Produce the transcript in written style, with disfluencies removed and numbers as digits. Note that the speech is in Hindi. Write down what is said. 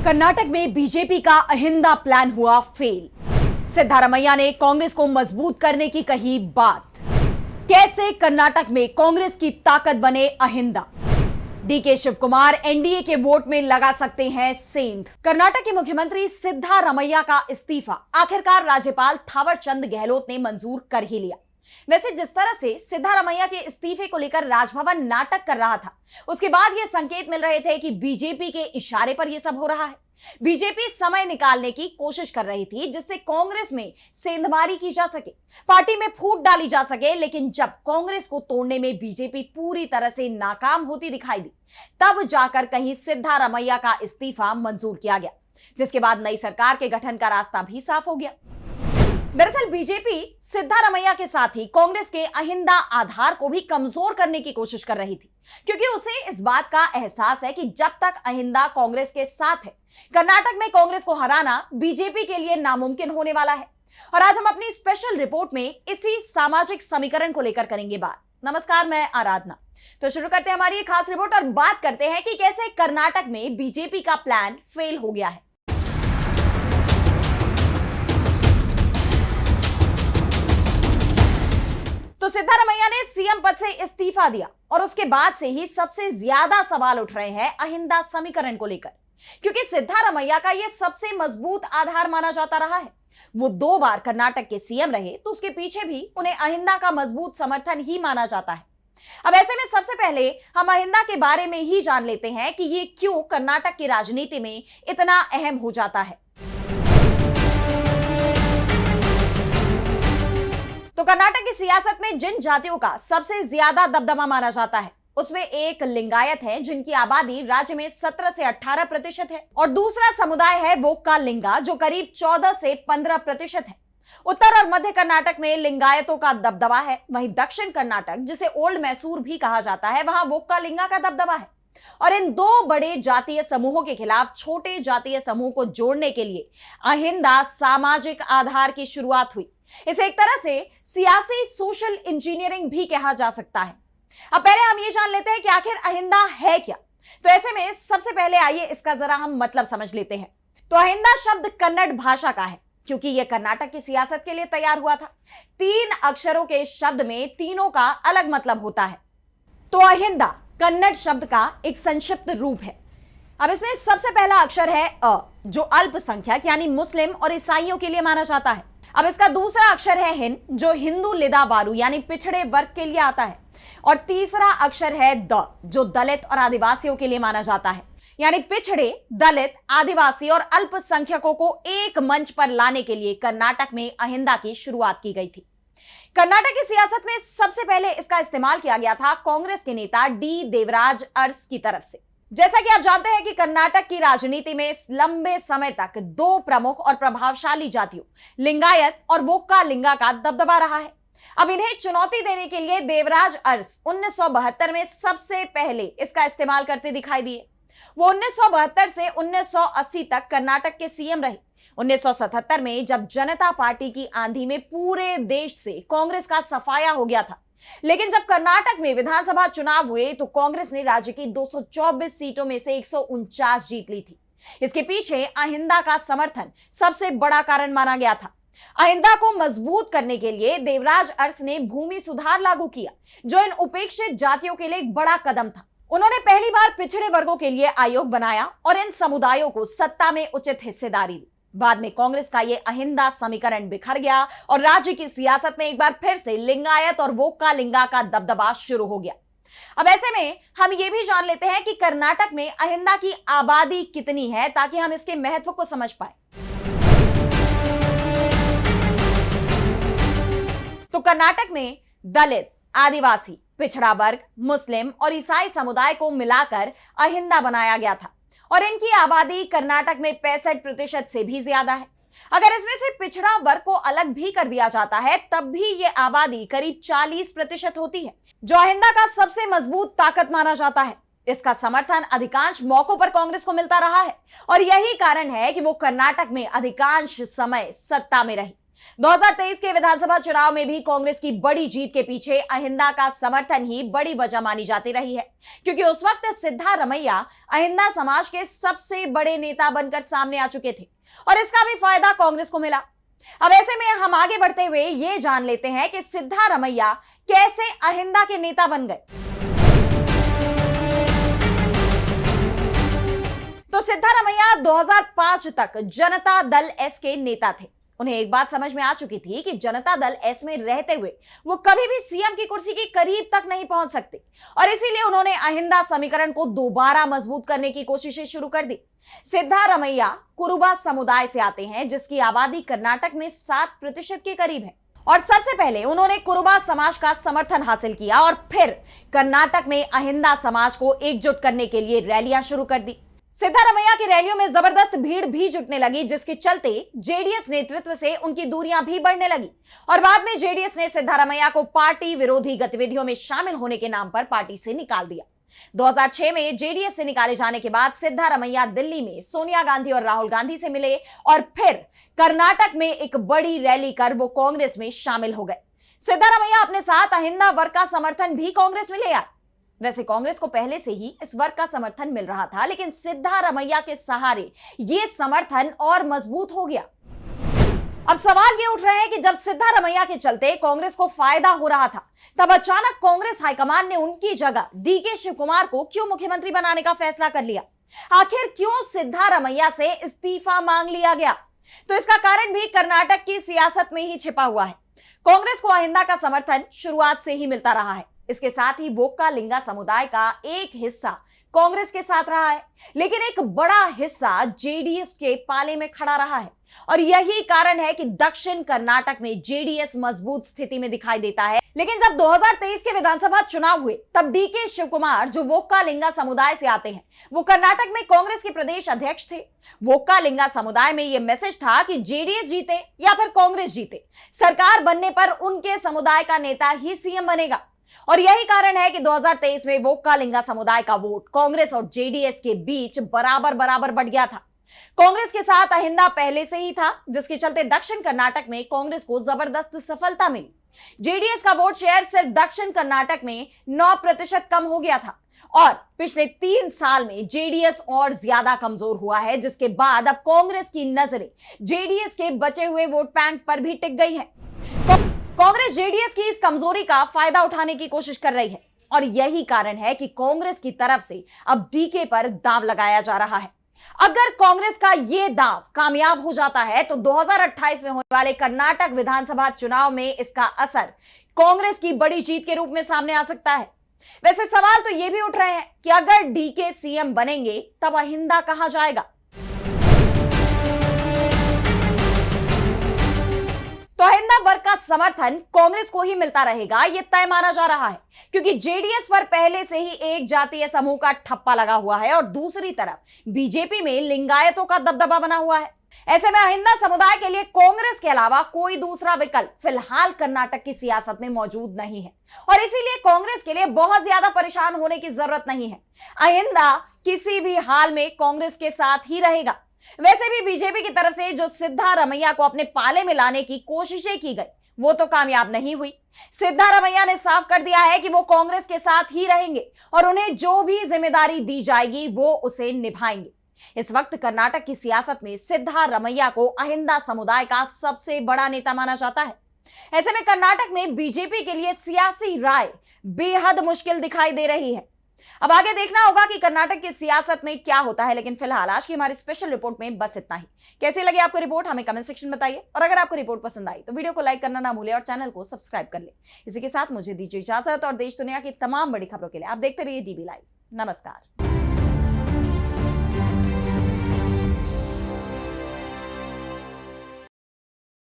कर्नाटक में बीजेपी का अहिंदा प्लान हुआ फेल। सिद्धारमैया ने कांग्रेस को मजबूत करने की कही बात। कैसे कर्नाटक में कांग्रेस की ताकत बने अहिंदा। डीके शिवकुमार एनडीए के वोट में लगा सकते हैं सेंध। कर्नाटक के मुख्यमंत्री सिद्धारमैया का इस्तीफा आखिरकार राज्यपाल थावरचंद गहलोत ने मंजूर कर ही लिया। वैसे जिस तरह से सिद्धारमैया के इस्तीफे को लेकर राजभवन नाटक कर रहा था, उसके बाद ये संकेत मिल रहे थे कि बीजेपी के इशारे पर यह सब हो रहा है। बीजेपी समय निकालने की कोशिश कर रही थी जिससे कांग्रेस में सेंधमारी की जा सके, पार्टी में फूट डाली जा सके। लेकिन जब कांग्रेस को तोड़ने में बीजेपी पूरी तरह से नाकाम होती दिखाई दी, तब जाकर कहीं सिद्धारमैया का इस्तीफा मंजूर किया गया, जिसके बाद नई सरकार के गठन का रास्ता भी साफ हो गया। दरअसल बीजेपी सिद्धारमैया के साथ ही कांग्रेस के अहिंदा आधार को भी कमजोर करने की कोशिश कर रही थी, क्योंकि उसे इस बात का एहसास है कि जब तक अहिंदा कांग्रेस के साथ है, कर्नाटक में कांग्रेस को हराना बीजेपी के लिए नामुमकिन होने वाला है। और आज हम अपनी स्पेशल रिपोर्ट में इसी सामाजिक समीकरण को लेकर करेंगे बात। नमस्कार, मैं आराधना। तो शुरू करते हैं हमारी खास रिपोर्ट और बात करते हैं कि कैसे कर्नाटक में बीजेपी का प्लान फेल हो गया है। तो सिद्धारमैया ने सीएम पद से इस्तीफा दिया और उसके बाद से ही सबसे ज्यादा सवाल उठ रहे हैं अहिंदा समीकरण को लेकर, क्योंकि सिद्धारमैया का यह सबसे मजबूत आधार माना जाता रहा है। वो 2 बार कर्नाटक के सीएम रहे, तो उसके पीछे भी उन्हें अहिंदा का मजबूत समर्थन ही माना जाता है। अब ऐसे में सबसे पहले हम अहिंदा के बारे में ही जान लेते हैं कि ये क्यों कर्नाटक की राजनीति में इतना अहम हो जाता है। तो कर्नाटक की सियासत में जिन जातियों का सबसे ज्यादा दबदबा माना जाता है, उसमें एक लिंगायत है जिनकी आबादी राज्य में 17 से 18% है, और दूसरा समुदाय है वोक्का लिंगा जो करीब 14 से 15% है। उत्तर और मध्य कर्नाटक में लिंगायतों का दबदबा है, वहीं दक्षिण कर्नाटक, जिसे ओल्ड मैसूर भी कहा जाता है, वहां वोक्का लिंगा का दबदबा है। और इन 2 बड़े जातीय समूहों के खिलाफ छोटे जातीय समूह को जोड़ने के लिए अहिंदा सामाजिक आधार की शुरुआत हुई। इसे एक तरह से सियासी सोशल इंजीनियरिंग भी कहा जा सकता है। अब पहले हम ये जान लेते हैं कि आखिर अहिंदा है क्या। तो ऐसे में सबसे पहले आइए इसका जरा हम मतलब समझ लेते हैं। तो अहिंदा शब्द कन्नड़ भाषा का है, क्योंकि यह कर्नाटक की सियासत के लिए तैयार हुआ था। 3 अक्षरों के शब्द में तीनों का अलग मतलब होता है। तो अहिंदा कन्नड़ शब्द का एक संक्षिप्त रूप है। अब इसमें सबसे पहला अक्षर है अ, जो अल्पसंख्यक यानी मुस्लिम और ईसाइयों के लिए माना जाता है। अब इसका दूसरा अक्षर है हिन, जो हिंदू लिदावारू यानी पिछड़े वर्ग के लिए आता है। और तीसरा अक्षर है द, जो दलित और आदिवासियों के लिए माना जाता है। यानी पिछड़े, दलित, आदिवासी और अल्पसंख्यकों को एक मंच पर लाने के लिए कर्नाटक में अहिंदा की शुरुआत की गई थी। कर्नाटक की सियासत में सबसे पहले इसका इस्तेमाल किया गया था कांग्रेस के नेता डी देवराज अरस की तरफ से। जैसा कि आप जानते हैं कि कर्नाटक की राजनीति में लंबे समय तक 2 प्रमुख और प्रभावशाली जातियों लिंगायत और वोक्का लिंगा का दबदबा रहा है। अब इन्हें चुनौती देने के लिए देवराज अरस 1972 में सबसे पहले इसका इस्तेमाल करते दिखाई दिए। वो 1972 से 1980 तक कर्नाटक के सीएम रहे। 1977 में जब जनता पार्टी की आंधी में पूरे देश से कांग्रेस का सफाया हो गया था, लेकिन जब कर्नाटक में विधानसभा चुनाव हुए तो कांग्रेस ने राज्य की 224 सीटों में से 149 जीत ली थी। इसके पीछे अहिंदा का समर्थन सबसे बड़ा कारण माना गया था। अहिंदा को मजबूत करने के लिए देवराज अरस ने भूमि सुधार लागू किया, जो इन उपेक्षित जातियों के लिए एक बड़ा कदम था। उन्होंने पहली बार पिछड़े वर्गों के लिए आयोग बनाया और इन समुदायों को सत्ता में उचित हिस्सेदारी दी। बाद में कांग्रेस का यह अहिंदा समीकरण बिखर गया और राज्य की सियासत में एक बार फिर से लिंगायत और वोक्का लिंगा का दबदबा शुरू हो गया। अब ऐसे में हम ये भी जान लेते हैं कि कर्नाटक में अहिंदा की आबादी कितनी है, ताकि हम इसके महत्व को समझ पाए। तो कर्नाटक में दलित, आदिवासी, पिछड़ा वर्ग, मुस्लिम और ईसाई समुदाय को मिलाकर अहिंदा बनाया गया था, और इनकी आबादी कर्नाटक में 65% से भी ज्यादा है। अगर इसमें से पिछड़ा वर्ग को अलग भी कर दिया जाता है, तब भी यह आबादी करीब 40% होती है, जो अहिंदा का सबसे मजबूत ताकत माना जाता है। इसका समर्थन अधिकांश मौकों पर कांग्रेस को मिलता रहा है, और यही कारण है कि वो कर्नाटक में अधिकांश समय सत्ता में रही। 2023 के विधानसभा चुनाव में भी कांग्रेस की बड़ी जीत के पीछे अहिंदा का समर्थन ही बड़ी वजह मानी जाती रही है, क्योंकि उस वक्त सिद्धारमैया अहिंदा समाज के सबसे बड़े नेता बनकर सामने आ चुके थे और इसका भी फायदा कांग्रेस को मिला। अब ऐसे में हम आगे बढ़ते हुए ये जान लेते हैं कि सिद्धारमैया कैसे अहिंदा के नेता बन गए। तो सिद्धारमैया 2005 तक जनता दल एस के नेता थे। उन्हें एक बात समझ में आ चुकी थी कि जनता दल एस में रहते हुए वो कभी भी सीएम की कुर्सी के करीब तक नहीं पहुंच सकते और इसीलिए उन्होंने अहिंदा समीकरण को दोबारा मजबूत करने की कोशिशें शुरू कर दी। सिद्धारमैया कुरुबा समुदाय से आते हैं, जिसकी आबादी कर्नाटक में 7% के करीब है और सबसे पहले उन्होंने कुरुबा समाज का समर्थन हासिल किया और फिर कर्नाटक में अहिंदा समाज को एकजुट करने के लिए रैलियां शुरू कर दी। सिद्धारमैया की रैलियों में जबरदस्त भीड़ भी जुटने लगी, जिसके चलते जेडीएस नेतृत्व से उनकी दूरियां भी बढ़ने लगी और बाद में जेडीएस ने सिद्धारमैया को पार्टी विरोधी गतिविधियों में शामिल होने के नाम पर पार्टी से निकाल दिया। 2006 में जेडीएस से निकाले जाने के बाद सिद्धारमैया दिल्ली में सोनिया गांधी और राहुल गांधी से मिले और फिर कर्नाटक में एक बड़ी रैली कर वो कांग्रेस में शामिल हो गए। सिद्धारमैया अपने साथ अहिंदा वर्ग का समर्थन भी कांग्रेस में ले आए। वैसे कांग्रेस को पहले से ही इस वर्ग का समर्थन मिल रहा था, लेकिन सिद्धारमैया के सहारे यह समर्थन और मजबूत हो गया। अब सवाल ये उठ रहे हैं कि जब सिद्धारमैया के चलते कांग्रेस को फायदा हो रहा था, तब अचानक कांग्रेस हाईकमान ने उनकी जगह डीके शिव कुमार को क्यों मुख्यमंत्री बनाने का फैसला कर लिया? आखिर क्यों सिद्धारमैया से इस्तीफा मांग लिया गया? तो इसका कारण भी कर्नाटक की सियासत में ही छिपा हुआ है। कांग्रेस को अहिंदा का समर्थन शुरुआत से ही मिलता रहा है। इसके साथ ही वोक्कालिंगा समुदाय का एक हिस्सा कांग्रेस के साथ रहा है, लेकिन एक बड़ा हिस्सा जेडीएस के पाले में खड़ा रहा है और यही कारण है कि दक्षिण कर्नाटक में जेडीएस मजबूत स्थिति में दिखाई देता है। लेकिन जब 2023 के विधानसभा चुनाव हुए, तब डीके शिव कुमार, जो वोक्कालिंगा समुदाय से आते हैं, वो कर्नाटक में कांग्रेस के प्रदेश अध्यक्ष थे। वोक्कालिंगा समुदाय में यह मैसेज था कि जेडीएस जीते या फिर कांग्रेस जीते, सरकार बनने पर उनके समुदाय का नेता ही सीएम बनेगा और यही कारण है कि 2023 में वोक्कालिंगा समुदाय का वोट कांग्रेस और जेडीएस के बीच बराबर बराबर बढ़ गया था। कांग्रेस के साथ अहिंदा पहले से ही था, जिसके चलते दक्षिण कर्नाटक में कांग्रेस को जबरदस्त सफलता मिली। जेडीएस का वोट शेयर सिर्फ दक्षिण कर्नाटक में 9% कम हो गया था और पिछले 3 साल में जेडीएस और ज्यादा कमजोर हुआ है, जिसके बाद अब कांग्रेस की नजरें जेडीएस के बचे हुए वोट बैंक पर भी टिक गई है। कांग्रेस जेडीएस की इस कमजोरी का फायदा उठाने की कोशिश कर रही है और यही कारण है कि कांग्रेस की तरफ से अब डीके पर दांव लगाया जा रहा है। अगर कांग्रेस का यह दांव कामयाब हो जाता है तो 2028 में होने वाले कर्नाटक विधानसभा चुनाव में इसका असर कांग्रेस की बड़ी जीत के रूप में सामने आ सकता है। वैसे सवाल तो यह भी उठ रहे हैं कि अगर डीके सीएम बनेंगे तब अहिंदा कहां जाएगा? तो अहिंदा वर्ग का समर्थन कांग्रेस को ही मिलता रहेगा, यह तय माना जा रहा है, क्योंकि जेडीएस पर पहले से ही एक जातीय समूह का ठप्पा लगा हुआ है और दूसरी तरफ बीजेपी में लिंगायतों का दबदबा बना हुआ है। ऐसे में अहिंदा समुदाय के लिए कांग्रेस के अलावा कोई दूसरा विकल्प फिलहाल कर्नाटक की सियासत में मौजूद नहीं है और इसीलिए कांग्रेस के लिए बहुत ज्यादा परेशान होने की जरूरत नहीं है। अहिंदा किसी भी हाल में कांग्रेस के साथ ही रहेगा। वैसे भी बीजेपी की तरफ से जो सिद्धारमैया को अपने पाले में लाने की कोशिशें की गई, वो तो कामयाब नहीं हुई। सिद्धारमैया ने साफ कर दिया है कि वो कांग्रेस के साथ ही रहेंगे और उन्हें जो भी जिम्मेदारी दी जाएगी वो उसे निभाएंगे। इस वक्त कर्नाटक की सियासत में सिद्धारमैया को अहिंदा समुदाय का सबसे बड़ा नेता माना जाता है। ऐसे में कर्नाटक में बीजेपी के लिए सियासी राय बेहद मुश्किल दिखाई दे रही है। अब आगे देखना होगा कि कर्नाटक की सियासत में क्या होता है, लेकिन फिलहाल आज की हमारी स्पेशल रिपोर्ट में बस इतना ही। कैसी लगी आपको रिपोर्ट, हमें कमेंट सेक्शन में बताइए और अगर आपको रिपोर्ट पसंद आई तो वीडियो को लाइक करना ना भूलें और चैनल को सब्सक्राइब कर ले। इसी के साथ मुझे दीजिए इजाजत और देश दुनिया की तमाम बड़ी खबरों के लिए आप देखते रहिए डीबी लाइव। नमस्कार।